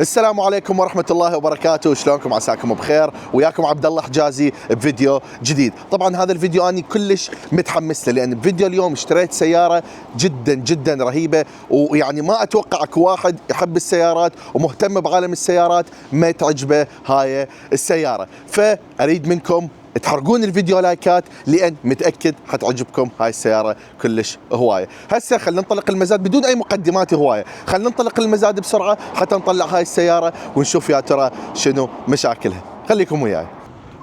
السلام عليكم ورحمة الله وبركاته، شلونكم؟ عساكم بخير، وياكم عبد الله حجازي بفيديو جديد. طبعا هذا الفيديو اني كلش متحمس له، لان بفيديو اليوم اشتريت سيارة جدا رهيبة، ويعني ما اتوقع اكو واحد يحب السيارات ومهتم بعالم السيارات ما تعجبه هاي السيارة. فاريد منكم تحرقون الفيديو لايكات، لان متاكد حتعجبكم هاي السياره كلش هوايه. هسه خلينا ننطلق المزاد بدون اي مقدمات هوايه، خلينا ننطلق المزاد بسرعه حتى نطلع هاي السياره ونشوف يا ترى شنو مشاكلها. خليكم وياي.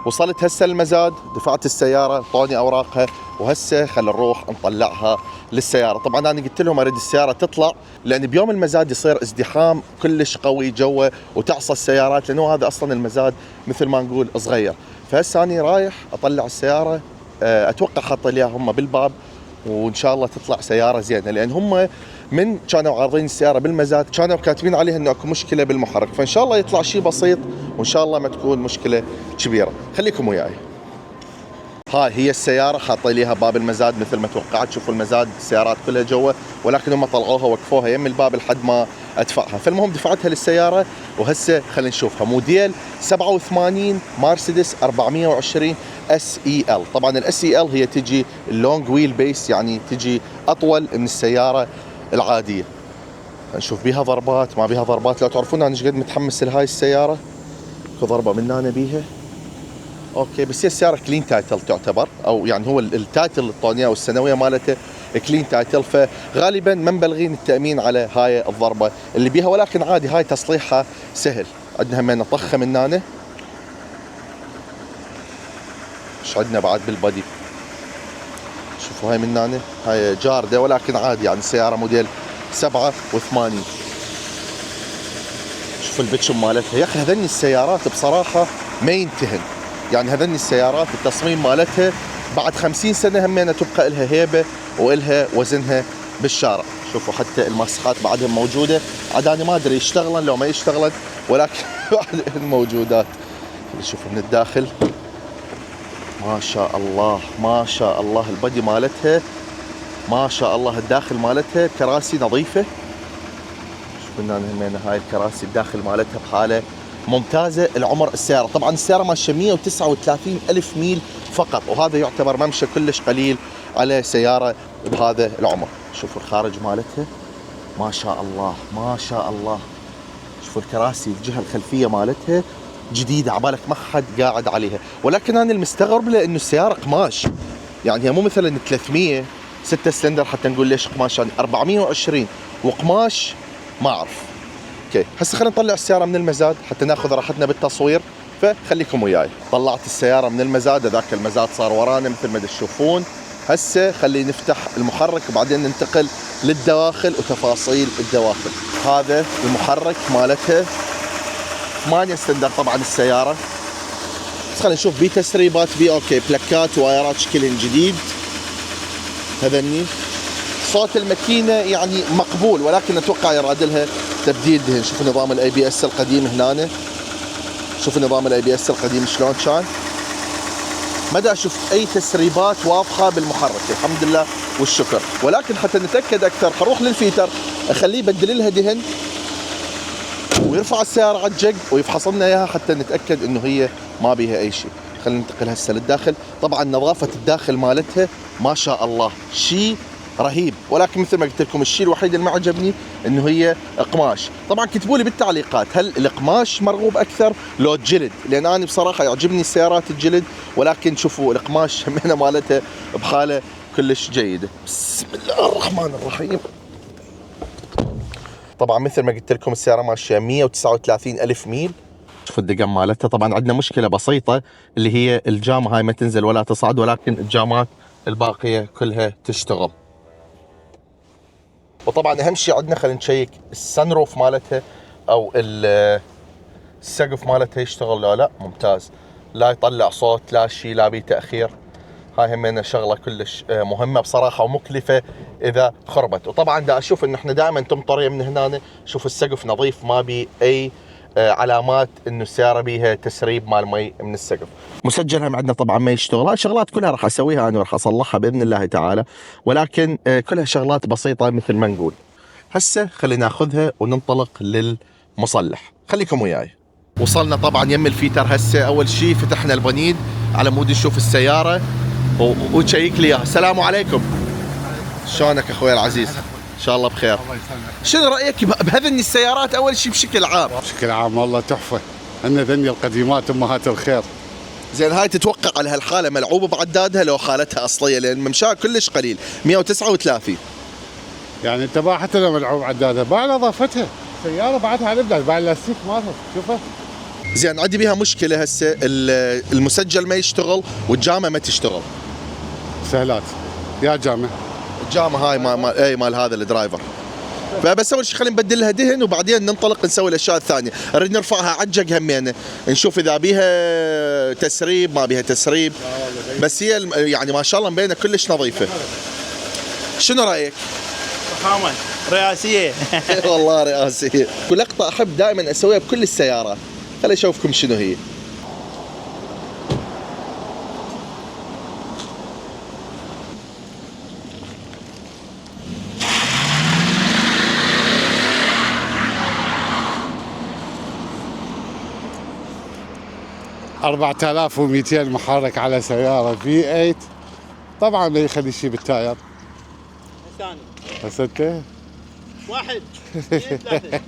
وصلت هسه المزاد، دفعت السياره، طوني اوراقها، وهسه خلينا نروح نطلعها للسياره. طبعا انا قلت لهم اريد السياره تطلع، لان بيوم المزاد يصير ازدحام كلش قوي جوه وتعصى السيارات، لانه هذا اصلا المزاد مثل ما نقول صغير. فهسه اني رايح اطلع السياره، اتوقع حاطه لي هم بالباب، وان شاء الله تطلع سياره زينه، لان هم من كانوا عارضين السياره بالمزاد كانوا كاتبين عليها انه اكو مشكله بالمحرك، فان شاء الله يطلع شيء بسيط، وان شاء الله ما تكون مشكله كبيره. خليكم وياي. هاي هي السياره، حاطه ليها باب المزاد مثل ما توقعت. شوفوا المزاد السيارات كلها جوا، ولكن هم طلعوها وقفوها يم الباب لحد ما ادفعها. فالمهم دفعتها للسياره، وهسه خلينا نشوفها. موديل 87 مرسيدس 420 اس اي ال. طبعا الاس اي ال هي تجي اللونج ويل بيس، يعني تجي اطول من السياره العاديه. نشوف بيها ضربات ما بيها ضربات. لو تعرفون انا ايش قد متحمس لهاي السياره. اكو ضربه من هنا بيها اوكي، بس هي السياره كلين تايتل تعتبر، او يعني هو التايتل الطونيه والسنويه مالته كلين تايتل، فغالبا ما مبلغين التامين على هاي الضربه اللي بيها، ولكن عادي هاي تصليحها سهل. عندنا همين طخه من هنا، ايش عندنا بعد بالبادي. شوفوا هاي من هنا، هاي جارده ولكن عادي، يعني السياره موديل 87. شوفوا البتشم مالتها يا اخي. هذني السيارات بصراحه ما ينتهن، يعني هذني السيارات التصميم مالتها بعد 50 سنه همينه تبقى لها هيبه والها وزنها بالشارع. شوفوا حتى المسحات بعدها موجوده، عاد انا ما ادري يشتغلن لو ما يشتغلن، ولكن بعدهن موجودات. شوفوا من الداخل ما شاء الله ما شاء الله، البدي مالتها ما شاء الله، الداخل مالتها كراسي نظيفه. شوفوا همينه هاي الكراسي الداخل مالتها بحاله ممتازه. العمر السياره طبعا السياره ماشيه 139 الف ميل فقط، وهذا يعتبر ممشى كلش قليل على سياره بهذا العمر. شوفوا الخارج مالتها ما شاء الله ما شاء الله. شوفوا الكراسي الجهه الخلفيه مالتها جديده، عبالك ما حد قاعد عليها. ولكن انا المستغرب لانه السياره قماش، يعني هي مو مثلا 300 6 سلندر حتى نقول ليش قماش، يعني 420 وقماش ما اعرف. اوكي هسه خلينا نطلع السياره من المزاد حتى ناخذ راحتنا بالتصوير، فخليكم وياي. طلعت السياره من المزاد، هذاك المزاد صار ورانا مثل ما تشوفون. هسه خلينا نفتح المحرك وبعدين ننتقل للدواخل وتفاصيل الدواخل. هذا المحرك مالتها 8 سلندر طبعا السياره، بس خلينا نشوف بيه تسريبات بيه. اوكي بلاكات وايرات شكلهن جديد. هذني صوت الماكينه يعني مقبول، ولكن اتوقع يراد لها تبديل دهن. شوفوا نظام الاي بي اس القديم هنا، شوفوا نظام الاي بي اس القديم شلون كان. ما دا اشوف اي تسريبات واضحه بالمحرك الحمد لله والشكر. ولكن حتى نتاكد اكثر حروح للفيتر اخليه يبدل لها دهن، ويرفع السياره على الجق ويفحص لنا اياها حتى نتاكد انه هي ما بيها اي شيء. خلينا ننتقل هسه للداخل. طبعا نظافه الداخل مالتها ما شاء الله شيء رهيب، ولكن مثل ما قلت لكم الشيء الوحيد اللي ما عجبني انه هي قماش. طبعا كتبوا لي بالتعليقات هل القماش مرغوب اكثر لو الجلد، لان انا بصراحه يعجبني السيارات الجلد، ولكن شوفوا القماش همينه مالتها بحاله كلش جيده. بسم الله الرحمن الرحيم. طبعا مثل ما قلت لكم السياره ماشيه 139 الف ميل. شوفوا الدقم مالتها. طبعا عندنا مشكله بسيطه اللي هي الجام هاي ما تنزل ولا تصعد، ولكن الجامات الباقيه كلها تشتغل. وطبعا اهم شيء عندنا خلينا نشيك السنروف مالتها او السقف مالتها يشتغل لا ممتاز، لا يطلع صوت لا شيء لا بي تاخير. هاي همينه شغله كلش مهمه بصراحه ومكلفه اذا خربت. وطبعا دا اشوف انه احنا دائما تمطريه من هنا. شوف السقف نظيف ما بي اي علامات انه السياره بيها تسريب مال مي من السقف. مسجل هم عندنا طبعا ما يشتغل. هاي شغلات كلها راح اسويها انا وراح اصلحها باذن الله تعالى، ولكن كلها شغلات بسيطه مثل ما نقول. هسه خلينا ناخذها وننطلق مصلح. خليكم وياي. وصلنا طبعا يم الفيتر هسه. اول شيء فتحنا البنيد على مود نشوف السياره وتشيك لي اياها. السلام عليكم. شلونك اخوي العزيز؟ ان شاء الله بخير. شنو رايك بهذني السيارات اول شيء بشكل عام؟ بشكل عام والله تحفه. عندنا ذني القديمات امهات الخير. زين هاي تتوقع على هالحاله ملعوبه بعدادها لو خالتها اصليه؟ لان ممشاها كلش قليل 139. يعني انت باع حتى لو ملعوب عدادها باع نظافتها. سياره بعدها على الابداع، باع اللاستيك مالها شوفها. زين عندي بيها مشكله هسه، المسجل ما يشتغل والجامه ما تشتغل. سهلات يا جامع. الجامه هاي مال هذا الدرايفر. فبس اول شيء خلينا نبدل لها دهن وبعدين ننطلق نسوي الاشياء الثانيه. نريد نرفعها عجق همينه، نشوف اذا بيها تسريب ما بيها تسريب. بس هي يعني ما شاء الله مبينه كلش نظيفه. شنو رايك؟ فخامة رئاسية. والله رئاسيه. ولقطه احب دائما اسويها بكل السيارات. خليني اشوفكم شنو هي. أربعة آلاف ومئتين محرك على سيارة V8. طبعا ما يخلي شيء بالتاير. ثاني هسه انت واحد اثنين ثلاثة.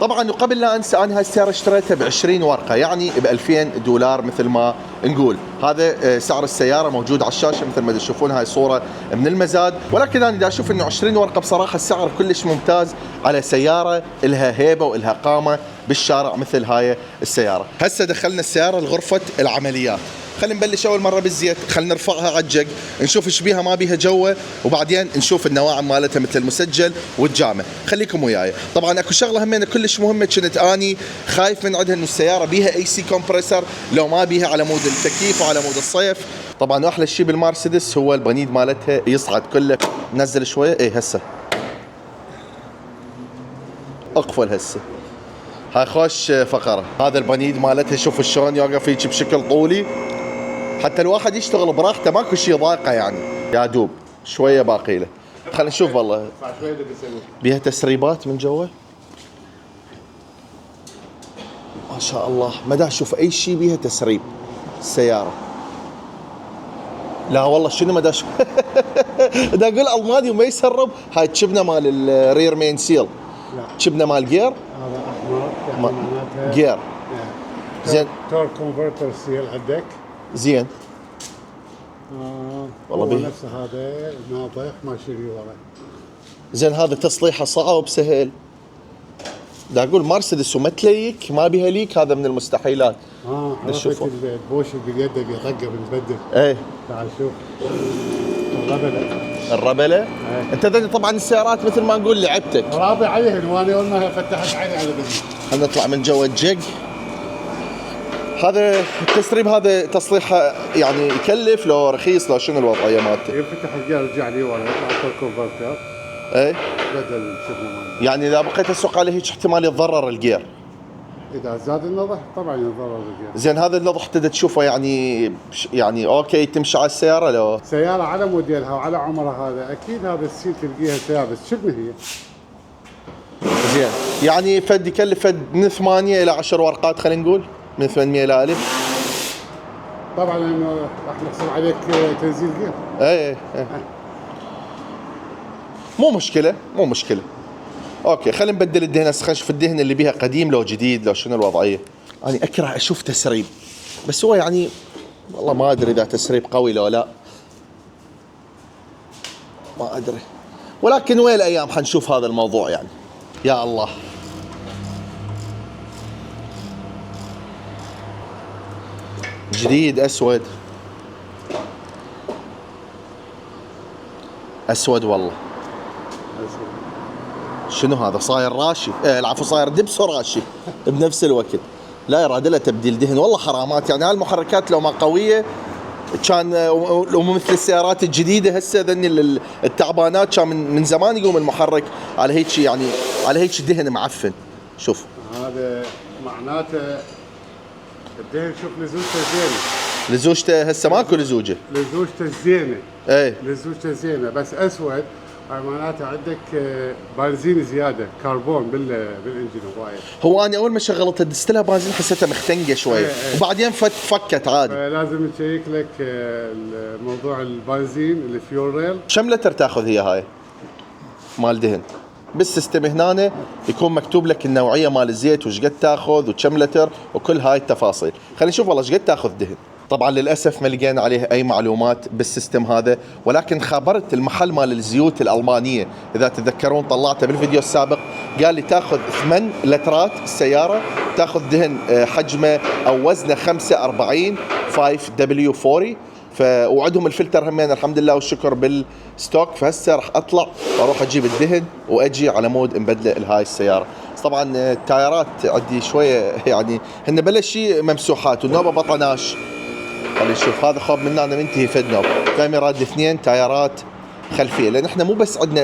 طبعا وقبل لا انسى، انا هاي السياره اشتريتها ب 20 ورقه، يعني ب 2000 دولار مثل ما نقول. هذا سعر السياره موجود على الشاشه مثل ما تشوفون. هاي صوره من المزاد، ولكن انا دا اشوف انه 20 ورقه بصراحه السعر كلش ممتاز على سياره لها هيبه والها قامه بالشارع مثل هاي السياره. هسه دخلنا السياره لغرفه العمليات. خلينا نبلش اول مره بالزيت، خلينا نرفعها عجق نشوف ايش بيها ما بيها جوه، وبعدين نشوف النواعم مالتها مثل المسجل والجامه. خليكم وياي. طبعا اكو شغله همينه كلش مهمه كنت اني خايف من عندها، انه السياره بيها اي سي كومبريسر لو ما بيها على مود التكييف وعلى مود الصيف. طبعا احلى شيء بالمرسيدس هو البنيد مالتها يصعد كله. نزل شويه. اي هسه اقفل هسه. هاي خوش فقره. هذا البنيد مالتها شوف شلون يوقف هيك بشكل طولي، حتى الواحد يشتغل براحته ماكو شيء ضايقه يعني. يا دوب شويه باقي له. خلينا نشوف والله بيها تسريبات من جوا ما شاء الله. ما دا اشوف اي شيء بيها تسريب السياره. لا والله شنو ما دا اشوف. دا اقول الماضي وما يسرب. هاي تشبنا مال الرير مين سيل. لا تشبنا مال جير. هذا احمر يعني معناتها جير. زين تور كونفرتر سيل عندك. زين والله هو بيه. نفسه هذا ناطح ماشي لي ورا. زين هذا تصليحه صعب سهل؟ دا اقول مرسيدس وما تليك ما بيها ليك، هذا من المستحيلات. عرفت نشوفه. البوش باليد اللي طقه بنبدل. ايه تعال شوف الربله. الربله. ايه. انت ذني طبعا السيارات مثل ما نقول لعبتك. راضي عليهن وانا اول ما فتحت عيني على بني. خلينا نطلع من جوا الجق. هذا التسريب هذا تصليحه يعني يكلف لو رخيص لو شنو الوضعيه مالته؟ يفتح الجهاز رجع لي ورا يطلع تور كونفرتر ايه بدل شبه مالي. يعني اذا بقيت اسوق عليه هيك احتمال يتضرر الجير. اذا زاد النضح طبعا ينضرر الجهاز. زين هذا النضح تقدر تشوفه يعني اوكي تمشي على السياره لو سيارة على موديلها وعلى عمرها هذا اكيد هذا السيل تلقيها ثابت. شبه هي زين يعني فد يكلف فد من 8 الى 10 ورقات، خلينا نقول من 800 الى 1000. طبعا لانه راح نحصل عليك تنزيل جير. ايه مو مشكله مو مشكله. اوكي خلينا نبدل الدهن هسه. خلينا نشوف الدهن اللي بيها قديم لو جديد لو شنو الوضعيه. انا اكره اشوف تسريب، بس هو يعني والله ما ادري اذا تسريب قوي لو لا، ما ادري. ولكن وين الايام حنشوف هذا الموضوع يعني. يا الله. جديد اسود. اسود والله. شنو هذا صاير راشي؟ العفو صاير دبس وراشي بنفس الوقت. لا يراد له تبديل دهن والله حرامات يعني. هالمحركات لو ما قويه كان ومثل السيارات الجديده هسه ذني التعبانات كان من زمان يقوم المحرك على هيك يعني على هيك دهن معفن. شوف هذا معناته الدهن، شوف لزوجته زينه. لزوجته هسه ماكو لزوجه. لزوجته زينه. ايه لزوجته زينه بس اسود، معناته عندك بنزين زياده، كربون بالانجن وايد. هو انا اول ما شغلتها دست لها بنزين حسيتها مختنقه شوي. ايه. وبعدين فكت عادي. لازم تشيك لك موضوع البنزين الفيول ريل. كم لتر تاخذ هي هاي مال دهن؟ بالسيستم هنا يكون مكتوب لك النوعيه مال الزيت وش قد تاخذ وكم لتر وكل هاي التفاصيل. خلينا نشوف والله ايش قد تاخذ دهن. طبعا للاسف ما لقينا عليه اي معلومات بالسيستم هذا، ولكن خابرت المحل مال الزيوت الالمانيه، اذا تتذكرون طلعته بالفيديو السابق، قال لي تاخذ 8 لترات السياره، تاخذ دهن حجمه او وزنه 45 5W40. وعندهم الفلتر همين الحمد لله والشكر بالستوك. فهسه راح اطلع واروح اجيب الدهن واجي على مود مبدله لهاي السياره. طبعا التايرات عندي شويه يعني هن بلش شيء ممسوحات والنوبه بطناش. خلينا نشوف هذا خوب منا منتهي فد نوب. فامي راد 2 تايرات خلفيه، لان احنا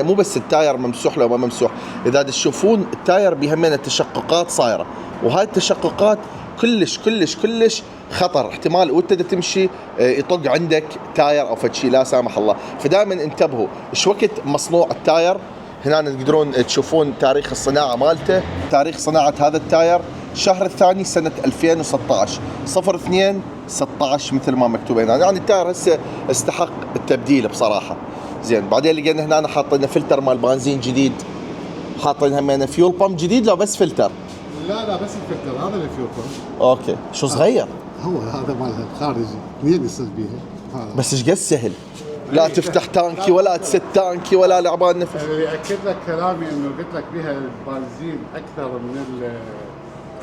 مو بس التاير ممسوح لو ما ممسوح، اذا تشوفون التاير بيهمنا التشققات صايره، وهاي التشققات كلش خطر، احتمال وانت تمشي يطق عندك تاير او فد شيء لا سامح الله. فدائما انتبهوا ايش وقت مصنوع التاير. هنا تقدرون تشوفون تاريخ الصناعه مالته. تاريخ صناعه هذا التاير الشهر الثاني سنه 2016 02/16 مثل ما مكتوب هنا. يعني التاير هسه استحق التبديل بصراحه. زين بعدين لقينا هنا حاطين فلتر مال بنزين جديد، حاطين همينه فيول بامب جديد لو بس فلتر. لا بس الفلتر هذا اللي فيه بامب. اوكي شو صغير هو هذا مالها الخارجي مين يصير بيها. بس ايش قد سهل، لا تفتح تانكي ولا تست تانكي ولا لعبان نفس. اللي ياكد لك كلامي انه قلت لك بها البنزين اكثر من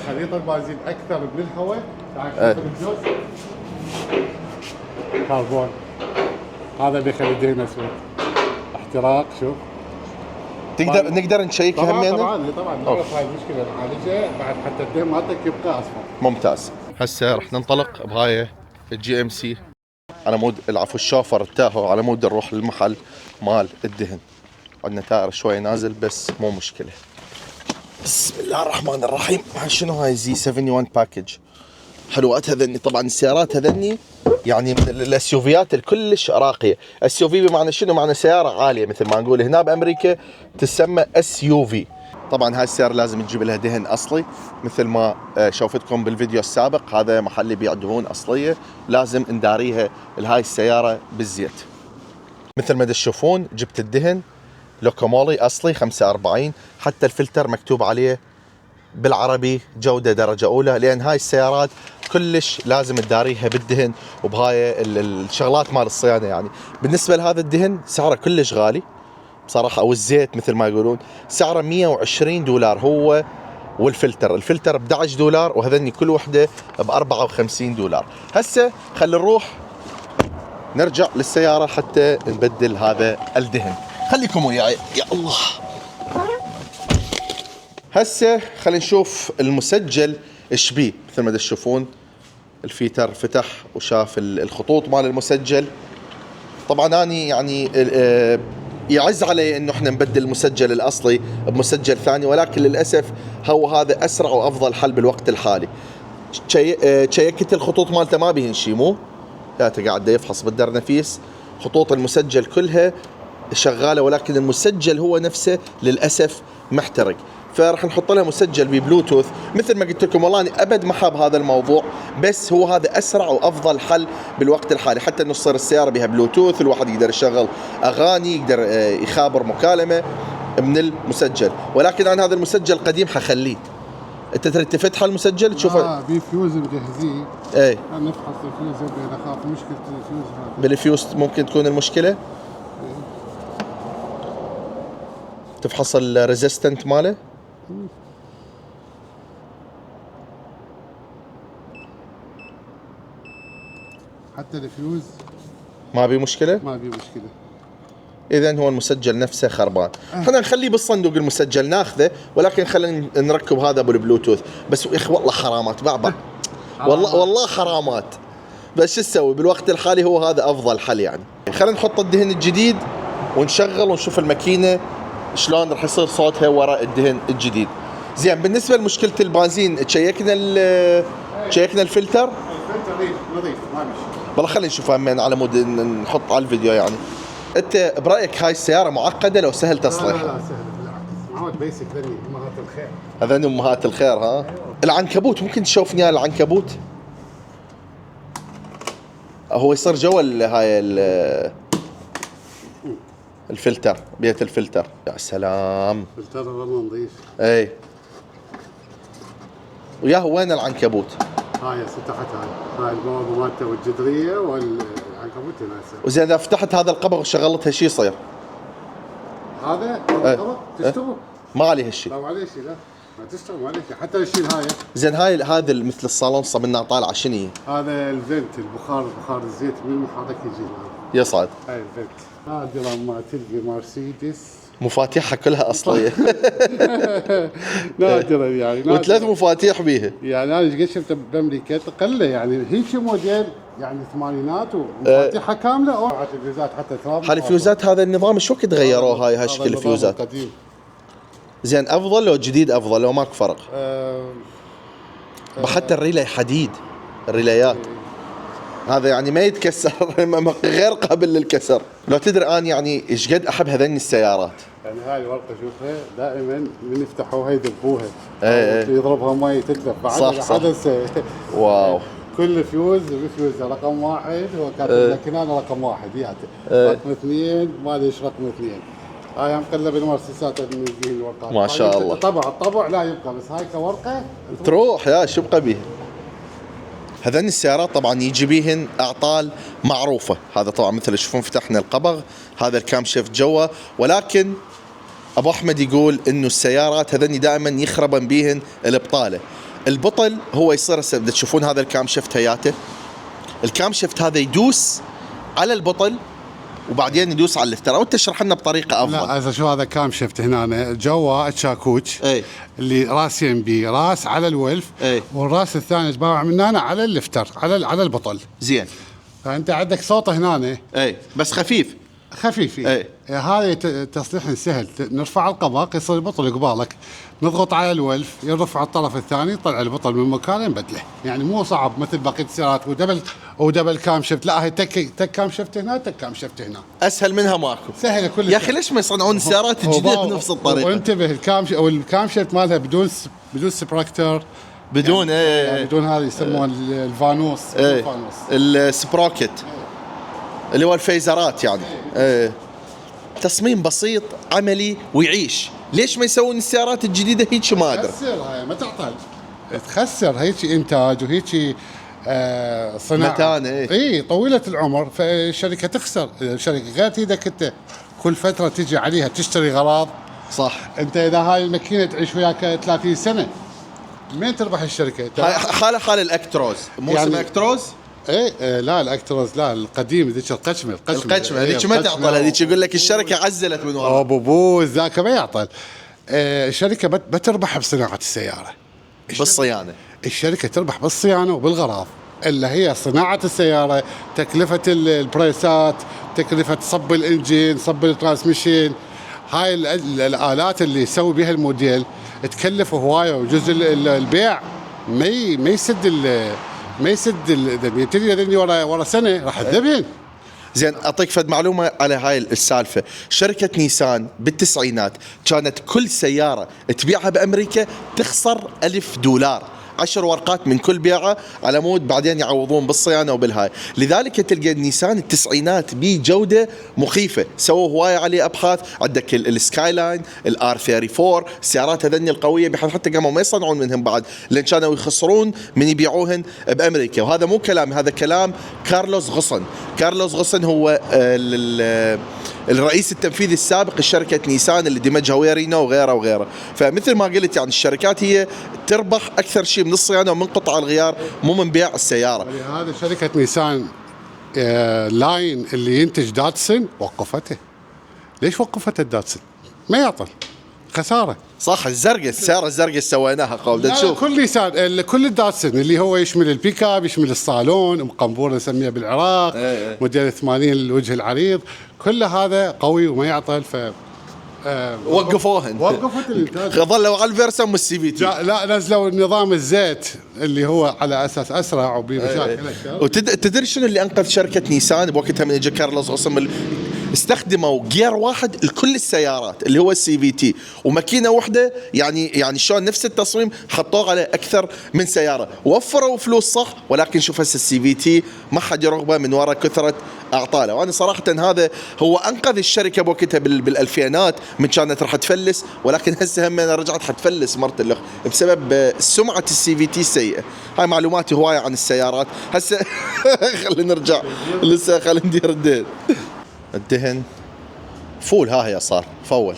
خليط البنزين اكثر من الهواء. تعال شوف الجوز كربون، هذا اللي يخلي الدهن اسود، احتراق. شوف نقدر نشيك همينه. طبعا نعرف هاي المشكله نعالجها بعد حتى الدهن مالتك يبقى اصفر. ممتاز. هسه رح ننطلق بهاي الجي ام سي على مود العفو الشوفر التاهو على مود نروح للمحل مال الدهن. عندنا تاير شوي نازل بس مو مشكله. بسم الله الرحمن الرحيم. شنو هاي زي 71 باكج حلوات هذني. طبعا السيارات هذني يعني من الاس يو فيات الكلش راقيه. اس يو في بمعنى شنو؟ معنى سياره عاليه مثل ما نقول هنا بامريكا تسمى اس يو في. طبعا هاي السياره لازم تجيب لها دهن اصلي مثل ما شوفتكم بالفيديو السابق. هذا محل يبيع دهون اصليه، لازم نداريها لهاي السياره بالزيت. مثل ما تشوفون جبت الدهن لوكومولي اصلي 45، حتى الفلتر مكتوب عليه بالعربي جوده درجه اولى، لان هاي السيارات كلش لازم تداريها بالدهن وبهاي الشغلات مال الصيانه. يعني بالنسبه لهذا الدهن سعره كلش غالي بصراحه، او الزيت مثل ما يقولون سعره $120 هو، والفلتر الفلتر ب $11 وهذني كل وحده ب $54. هسه خلينا نروح نرجع للسياره حتى نبدل هذا الدهن. خليكم وياي يا الله. هسه خلينا نشوف المسجل ايش بيه. مثل ما تشوفون الفيتر فتح وشاف الخطوط مال المسجل. طبعا اني يعني يعز علي انه احنا نبدل المسجل الاصلي بمسجل ثاني، ولكن للاسف هو هذا اسرع وافضل حل بالوقت الحالي. شيكت الخطوط مالته ما بيهن شي، مو لا قاعد يفحص بالدرنفيس. خطوط المسجل كلها شغاله، ولكن المسجل هو نفسه للاسف محترق. فراح نحط لها مسجل ببلوتوث. مثل ما قلت لكم والله أنا ابد ما حاب هذا الموضوع، بس هو هذا اسرع وافضل حل بالوقت الحالي، حتى انه تصير السياره بها بلوتوث، الواحد يقدر يشغل اغاني، يقدر يخابر مكالمه من المسجل. ولكن انا هذا المسجل قديم حخليه. انت تريد تفتح المسجل تشوفه بفيوز مجهزين. اي نفحص الفيوز اذا خاف مشكله الفيوز هذا. بالفيوز ممكن تكون المشكله. تفحص الريزيستنت ماله. حتى الفيوز ما بي مشكله. ما بي مشكله. اذا هو المسجل نفسه خربان. احنا نخليه بالصندوق المسجل ناخذه، ولكن خلينا نركب هذا بالبلوتوث. بس يا اخي والله حرامات بعبع. والله حرامات. بس شو تسوي بالوقت الحالي هو هذا افضل حل يعني. خلينا نحط الدهن الجديد ونشغل ونشوف الماكينه شلون راح يصير صوتها وراء الدهن الجديد. زين بالنسبه لمشكله البنزين تشيكنا الفلتر. الفلتر نظيف ما مشي. والله خلينا نشوف همين على مود نحط على الفيديو يعني. انت برايك هاي السياره معقده لو سهل تصليحها؟ لا سهل بالعكس، معود بيسك ذني امهات الخير. هذين امهات الخير ها. العنكبوت ممكن تشوفني اياه العنكبوت؟ هو يصير جوا هاي الفلتر، بيت الفلتر. يا سلام. الفلتر والله نظيف. اي وياه وين العنكبوت؟ هاي تحت هاي البوابه مالته والجدريه والعنكبوت هنا. وزين اذا فتحت هذا القبغ وشغلتها شو يصير؟ هذا تشتغل. ما عليه هالشيء. لا معليش لا ما تشتغل معليش حتى يشيل هاي. زين هاي هذا مثل الصالون صمنا طالعه شنو؟ هذا الفنت بخار الزيت من محاضرك يجي معاه. يصعد. هاي الفنت. هذه لما تلقي مرسيدس مفاتيحها كلها اصليه. نادرا يعني وثلاث مفاتيح بيها. يعني انا قد شفت بامريكا تقله يعني هيك موديل يعني ثمانينات ومفاتيحها كامله او حتى الفيوزات حتى تراب. هاي الفيوزات هذا النظام شو وقت غيروه هاي شكل الفيوزات؟ قديم. زين افضل لو جديد افضل لو ماكو فرق؟ حتى الريلي حديد الريليات هذا يعني ما يتكسر. غير قابل للكسر. لو تدري انا يعني ايش قد احب هذين السيارات. يعني هاي الورقه شوفها دائما من يفتحوها يذبوها. ايه يضربها مي تتلف بعد صح. حدث. واو. كل فيوز بفيوز رقم واحد هو كاتب لك هنا رقم واحد ياتي. رقم اثنين ما ادري ايش رقم اثنين. هاي مقلب المؤسسات المنزلين الورقات. ما شاء الله. الطبع لا يبقى بس هاي كورقه تروح يا شو بقى بيها. هذين السيارات طبعا يجي بيهن اعطال معروفه. هذا طبعا مثل تشوفون فتحنا القبغ، هذا الكام شيفت جوا، ولكن ابو احمد يقول انه السيارات هذني دائما يخربن بيهن البطاله. البطل هو يصير هسه تشوفون هذا الكام شيفت هياته. الكام شيفت هذا يدوس على البطل وبعدين يدوس على اللفتر. او تشرح لنا بطريقه افضل. لا هذا شو هذا كام شفت هنا جوا الشاكوش. اي اللي راسين بيه راس على الولف. اي والراس الثاني تباوع من هنا على اللفتر على البطل. زين. فانت عندك صوته هنا اي بس خفيف. خفيف. اي هذا تصليح سهل. نرفع القبق يصير البطل قبالك، نضغط على الولف يرفع الطرف الثاني يطلع البطل من مكانه نبدله. يعني مو صعب مثل بقيه السيارات ودبل كام شفت. لا هي تك كام شفت هنا تك كام شفت هنا. اسهل منها ماكو. سهله كل يا اخي ليش ما يصنعون السيارات الجديده بنفس الطريقه؟ وانتبه الكام شفت مالها بدون سبراكتر. بدون يعني بدون هذا يسموه الفانوس. الفانوس السبروكت اللي هو الفيزرات يعني. تصميم بسيط عملي ويعيش. ليش ما يسوون السيارات الجديده هيك؟ ما ادري. تخسر هاي ما تعطل. تخسر هيك انتاج وهيك صناعه متانه. اي طويله العمر. فالشركه تخسر. الشركه غير ايدك انت كل فتره تجي عليها تشتري غراض. صح. انت اذا هاي الماكينه تعيش وياك 30 سنه مين تربح الشركه؟ حال الاكتروز مو يعني اسمه اكتروز؟ ايه لا الاكتروز لا القديم ذيك القشمه هذيك ما تعطل. هذيك يقول لك الشركه عزلت من ورا. ابو بوز ذاك ما يعطل. الشركه بتربح بصناعه السياره. بالصيانه. الشركه تربح بالصيانه وبالغراض اللي هي صناعه السياره، تكلفه البريسات، تكلفه صب الانجين، صب الترانسميشن. هاي الالات اللي يسوي بها الموديل تكلف هوايه. وجزء البيع ما يسد الذبين. تدري ذني ورا سنه راح تذبين. زين اعطيك فد معلومه على هاي السالفه. شركه نيسان بالتسعينات كانت كل سياره تبيعها بامريكا تخسر $1000. 10 ورقات من كل بيعه على مود بعدين يعوضون بالصيانه وبالهاي. لذلك تلقى النيسان التسعينات بجوده مخيفه. سووا هوايه عليه ابحاث. عندك السكاي لاين، الار 34، السيارات هذني القويه حتى قاموا ما يصنعون منهم بعد لان كانوا يخسرون من يبيعوهن بامريكا. وهذا مو كلام، هذا كلام كارلوس غصن. كارلوس غصن هو الرئيس التنفيذي السابق لشركه نيسان اللي دمجها ويا رينو وغيره. فمثل ما قلت يعني الشركات هي تربح اكثر شيء من الصيانه ومن قطع الغيار مو من بيع السياره. هذا شركه نيسان لاين اللي ينتج داتسن وقفته. ليش وقفت الداتسن؟ ما يعطل. خساره. صح، الزرقاء، السياره الزرقاء اللي سويناها قبل لا، نشوف. كل لسان، كل الداتسون اللي هو يشمل البيك اب، يشمل الصالون، مقنبوره نسميها بالعراق، موديل 80 الوجه العريض، كل هذا قوي وما يعطل. ف وقفت الانتاج. ظلوا على الفيرسون والسي في تي. لا، نزلوا نظام الزيت اللي هو على اساس اسرع وبمشاكل اكثر. وتدري شنو اللي انقذ شركه نيسان بوقتها من اجى كارلوس غصم؟ استخدموا جير واحد لكل السيارات اللي هو السي في تي، وماكينه واحده، يعني شلون نفس التصميم حطوه على اكثر من سياره، وفروا فلوس صح، ولكن شوف هسه السي في تي ما حد يرغبه من وراء كثره اعطاله. وانا صراحه هذا هو انقذ الشركه بوقتها بالالفينات من كانت راح تفلس، ولكن هسه هم رجعت حتفلس مرت الاخ بسبب سمعه السي في تي السيئه. هاي معلوماتي هوايه عن السيارات. هسه خلينا نرجع، لسه خلينا ندير الدين. الدهن فول، ها هي صار فول.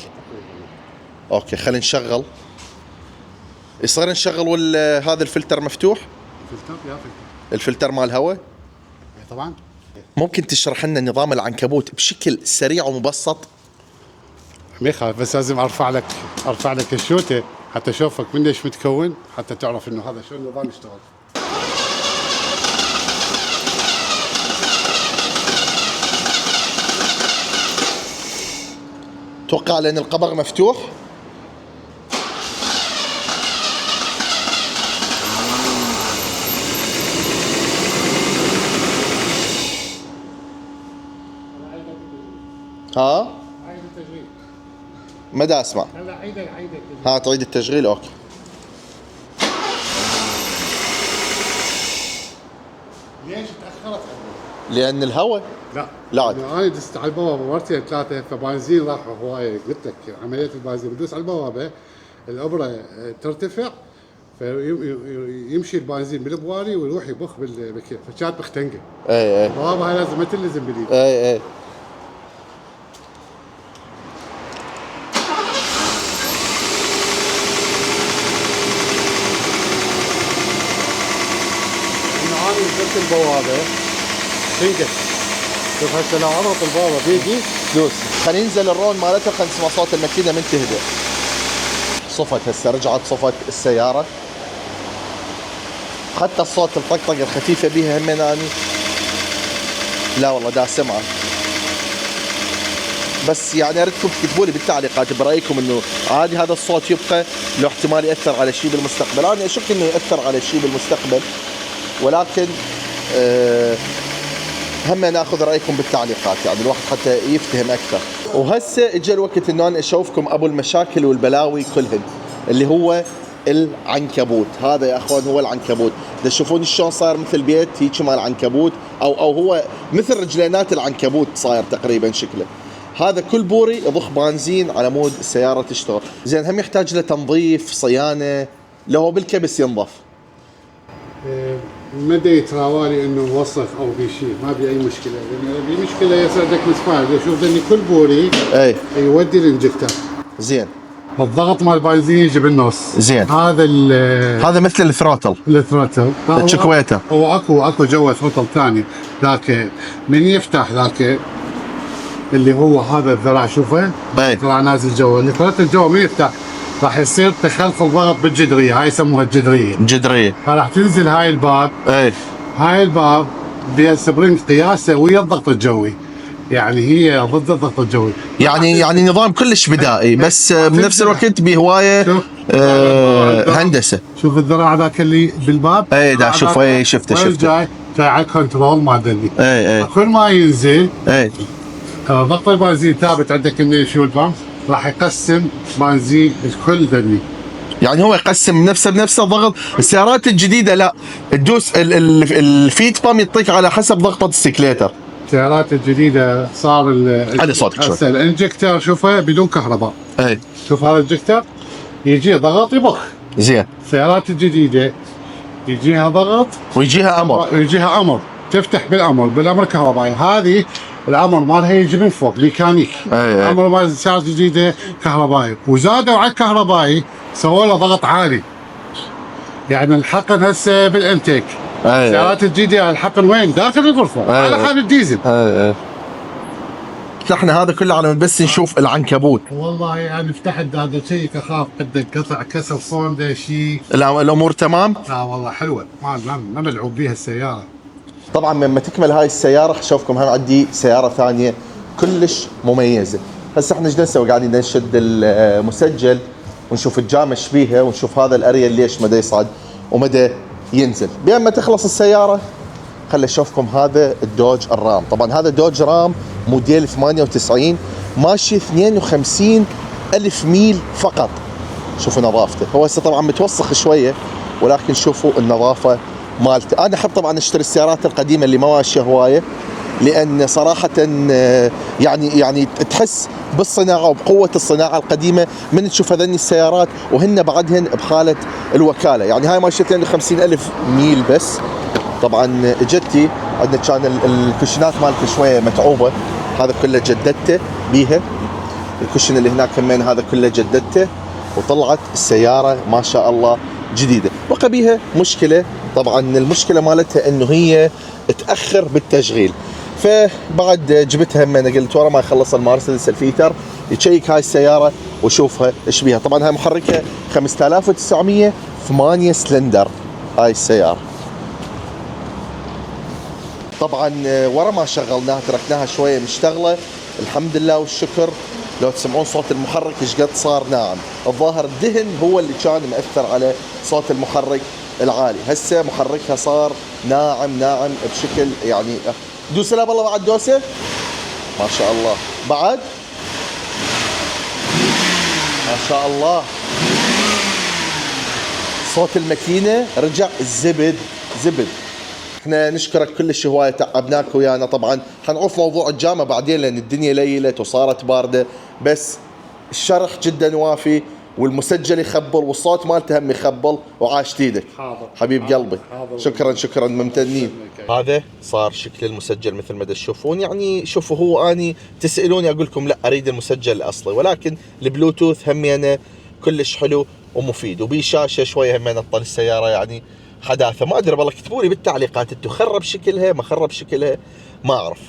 اوكي خلينا نشغل. يصير نشغل هذا الفلتر مفتوح، الفلتر مال الهواء. طبعا. ممكن تشرح لنا نظام العنكبوت بشكل سريع ومبسط؟ ما يخالف، بس لازم ارفع لك الشوته حتى اشوفك من ايش متكون، حتى تعرف انه هذا شو النظام يشتغل. توقع لان القبر مفتوح. ها عيد التشغيل. مدى اسمع. لا، عيد ها تعيد التشغيل. اوكي. ليش تاخرت؟ لان الهواء. لا عاد. انا دست على البوابه مرتين ثلاثه، فبنزين راح هوايه. قلت لك عمليه البنزين بدوس على البوابه، الابره ترتفع، فيمشي البنزين بالبواري ويروح يبخ بالكيف، فكانت مختنقه. اي البوابه هاي لازم ما تلزم بالايد. اي انا نزلت البوابه تنقص. شوف هسه لو عرضت البوابه بيدي دوس. خلينا ننزل الرون مالتها، خلينا نسمع صوت الماكينه من تهدأ. صفت هسه، رجعت صفت السياره، حتى الصوت الطقطقه الخفيفه بيها همين اني لا والله دا سمعه. بس يعني اريدكم تكتبوا لي بالتعليقات برايكم انه عادي هذا الصوت يبقى، لو احتمال ياثر على شيء بالمستقبل. انا اشك انه ياثر على شيء بالمستقبل، ولكن هم ناخذ رايكم بالتعليقات، يعني الواحد حتى يفتهم اكثر. وهسه اجى الوقت انه انا اشوفكم ابو المشاكل والبلاوي كلهن، اللي هو العنكبوت. هذا يا اخوان هو العنكبوت. تشوفون شلون صاير مثل بيت هيك مال عنكبوت، او هو مثل رجلينات العنكبوت صاير تقريبا شكله. هذا كل بوري يضخ بنزين على مود السياره تشتغل. زين هم يحتاج له تنظيف، صيانه، لو بالكبس ينظف. مدى يتراوالي انه وصف او بشيء ما بي اي مشكله، لان المشكله يسعدك مسفاير. شوف ذني كل بوري اي يودي الانجكتر. زين. الضغط مال البنزين يجي بالنص. زين. هذا مثل الثروتل. الثروتل الشكويتر. اكو جوا ثروتل ثاني، ذاك من يفتح ذاك اللي هو هذا الذراع، شوفه الذراع نازل جوا. الثروتل جوا من يفتح راح يصير تخلخل ضغط بالجدريه، هاي يسموها الجدريه. فراح تنزل هاي الباب. هاي الباب بها سبرينج قياسه ويا الضغط الجوي، يعني هي ضد الضغط الجوي. يعني نظام كلش بدائي، بس بنفس الوقت بهوايه هندسه. شوف الذراع ذاك اللي بالباب. دا شوف. شفته جاي على الكنترول مال ذني. كل ما ينزل ضغط البنزين ثابت عندك من شو البامب، راح يقسم بنزين الكل ذني. يعني هو يقسم بنفسه ضغط. السيارات الجديده لا، تدوس الفيت بام يعطيك على حسب ضغطه السيكليتر. السيارات الجديده صار على صوتك شوي. الانجكتر شوفه بدون كهرباء. شوف هذا الانجكتر يجي ضغط يبخ. زين. السيارات الجديده يجيها ضغط ويجيها امر تفتح بالامر كهربائي. هذه الامر مالها يجي من فوق ميكانيك. الامر مال السيارات الجديده كهربائي، وزادوا على الكهربائي سووا له ضغط عالي، يعني الحقن هسه بالانتيك. السيارات الجديده الحقن وين؟ داخل الغرفه على حال الديزل. احنا هذا كله على بس نشوف العنكبوت. والله يعني فتحت هذا شيء اخاف قد قطع كسر صونده شيء. الامور تمام. لا والله حلوه، ما ملعوب بيها السياره. طبعا لما تكمل هاي السياره حشوفكم هم عندي سياره ثانيه كلش مميزه. هسه احنا ايش نسوي؟ قاعدين نشد المسجل ونشوف الجام ايش بيها ونشوف هذا الاريال ليش مدى يصعد ومدى ينزل. بين ما تخلص السياره خلي اشوفكم هذا الدوج الرام. طبعا هذا دوج رام موديل 98 ماشي 52 ألف ميل فقط. شوفوا نظافته. هو هسه طبعا متوسخ شويه ولكن شوفوا النظافه مالته. انا احب طبعا اشتري السيارات القديمه اللي ما ماشيه هوايه، لان صراحه يعني تحس بالصناعه وبقوه الصناعه القديمه من تشوف هذني السيارات وهن بعدهن بحاله الوكاله. يعني هاي ماشيه 52 ألف ميل بس. طبعا جدتي عندنا كان الكوشنات مالته شويه متعوبه، هذا كله جددته بيها. الكوشن اللي هناك كمان هذا كله جددته، وطلعت السياره ما شاء الله جديده. بقى بيها مشكله، طبعا المشكله مالتها انه هي تاخر بالتشغيل. فبعد جبتها هم انا قلت ورا ما يخلص المرسيدس الفيتر يشيك هاي السياره وشوفها ايش بيها. طبعا هاي محركه 5900 8 سلندر هاي السياره. طبعا ورا ما شغلناها تركناها شويه مشتغله الحمد لله والشكر. لو تسمعون صوت المحرك ايش قد صار ناعم، الظاهر الدهن هو اللي كان مأثر على صوت المحرك العالي. هسه محركها صار ناعم بشكل يعني. دوس لا بالله بعد دوسه ما شاء الله. بعد ما شاء الله صوت الماكينه رجع الزبد زبد. احنا نشكرك كلش هوايه، تعبناك ويانا. طبعا حنعوف موضوع الجامه بعدين لان الدنيا ليلت وصارت بارده، بس الشرح جدا وافي والمسجل يخبل والصوت مالته هم يخبل. وعاشت ايدك حبيب قلبي. شكرا ممتنين. هذا صار شكل المسجل مثل ما تشوفون. يعني شوفوا هو اني تسالوني اقول لكم لا اريد المسجل الاصلي، ولكن البلوتوث همينه كلش حلو ومفيد، وبي شاشه شويه همينه تطل السياره يعني حداثه. ما ادري والله اكتبوا لي بالتعليقات انتم خرب شكلها ما خرب شكلها ما اعرف.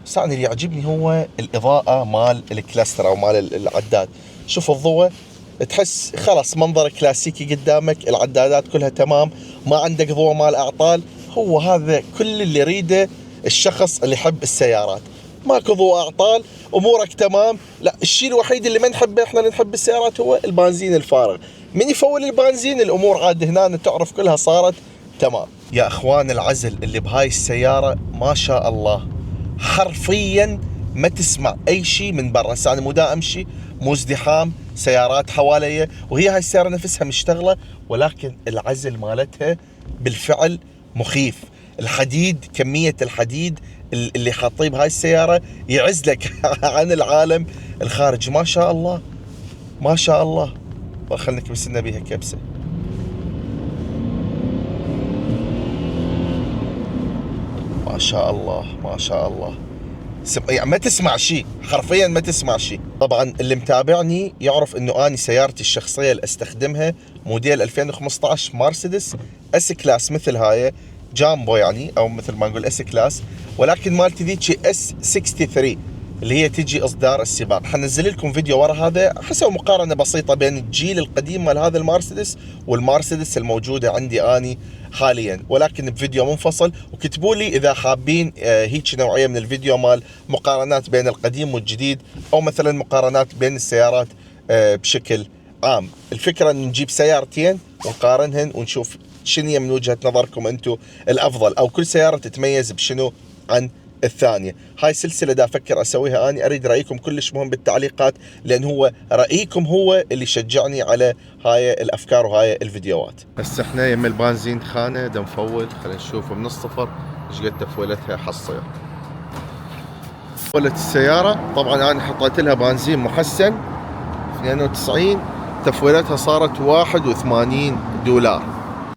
بس انا اللي يعجبني هو الاضاءه مال الكلاستر او مال العداد. شوف الضوء تحس خلاص منظر كلاسيكي قدامك، العدادات كلها تمام، ما عندك ضوء مال اعطال. هو هذا كل اللي يريده الشخص اللي يحب السيارات. ماكو ضوء اعطال، امورك تمام. لا الشيء الوحيد اللي ما نحبه احنا اللي نحب السيارات هو البنزين الفارغ. من يفول البنزين الامور عاد هنا تعرف كلها صارت تمام. يا اخوان العزل اللي بهاي السياره ما شاء الله حرفيا ما تسمع اي شيء من برا. هسه انا مو دا امشي، مو ازدحام سيارات حواليا، وهي هاي السياره نفسها مشتغله، ولكن العزل مالتها بالفعل مخيف. الحديد، كميه الحديد اللي حاطيه بهاي السياره يعزلك عن العالم الخارجي. ما شاء الله ما شاء الله. خلنا نكبس لنا بيها كبسه. ما شاء الله ما شاء الله. يعني ما تسمع شيء، حرفيا ما تسمع شيء. طبعا اللي متابعني يعرف انه اني سيارتي الشخصيه اللي استخدمها موديل 2015 مرسيدس اس كلاس مثل هاي جامبو يعني، او مثل ما نقول اس كلاس، ولكن مالتي ذيك اس 63 اللي هي تجي اصدار السباق. حنزل لكم فيديو ورا هذا حسوا مقارنه بسيطه بين الجيل القديم مال هذا المرسيدس والمرسيدس الموجوده عندي اني حاليا، ولكن بفيديو منفصل. وكتبوا لي اذا حابين هيك نوعيه من الفيديو مال مقارنات بين القديم والجديد، او مثلا مقارنات بين السيارات بشكل عام. الفكره ان نجيب سيارتين ونقارنهن ونشوف شنو من وجهه نظركم انتم الافضل، او كل سياره تتميز بشنو عن الثانيه. هاي سلسله دا افكر اسويها اني، اريد رايكم كلش مهم بالتعليقات، لان هو رايكم هو اللي يشجعني على هاي الافكار وهاي الفيديوهات. هسه احنا يم البنزين خانه دا نفول، خلينا نشوف من الصفر ايش قد تفولتها حصير. فولت السياره طبعا انا حطيت لها بنزين محسن 92، تفويلتها صارت 81 دولار.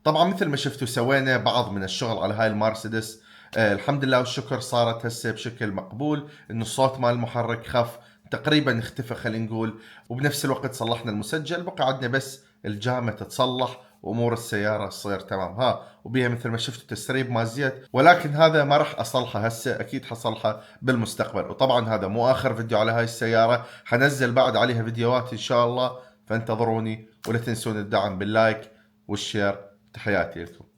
طبعا مثل ما شفتوا سوينا بعض من الشغل على هاي المرسيدس. الحمد لله والشكر صارت هسه بشكل مقبول، انه الصوت مال المحرك خف تقريبا اختفى خلينا نقول، وبنفس الوقت صلحنا المسجل. بقى عندنا بس الجامة تتصلح وامور السياره تصير تمام. وبيها مثل ما شفتوا تسريب مال زيت، ولكن هذا ما راح اصلحه هسه، اكيد حصلحه بالمستقبل. وطبعا هذا مو اخر فيديو على هاي السياره، حنزل بعد عليها فيديوهات ان شاء الله، فانتظروني. ولا تنسون الدعم باللايك والشير. تحياتي لكم.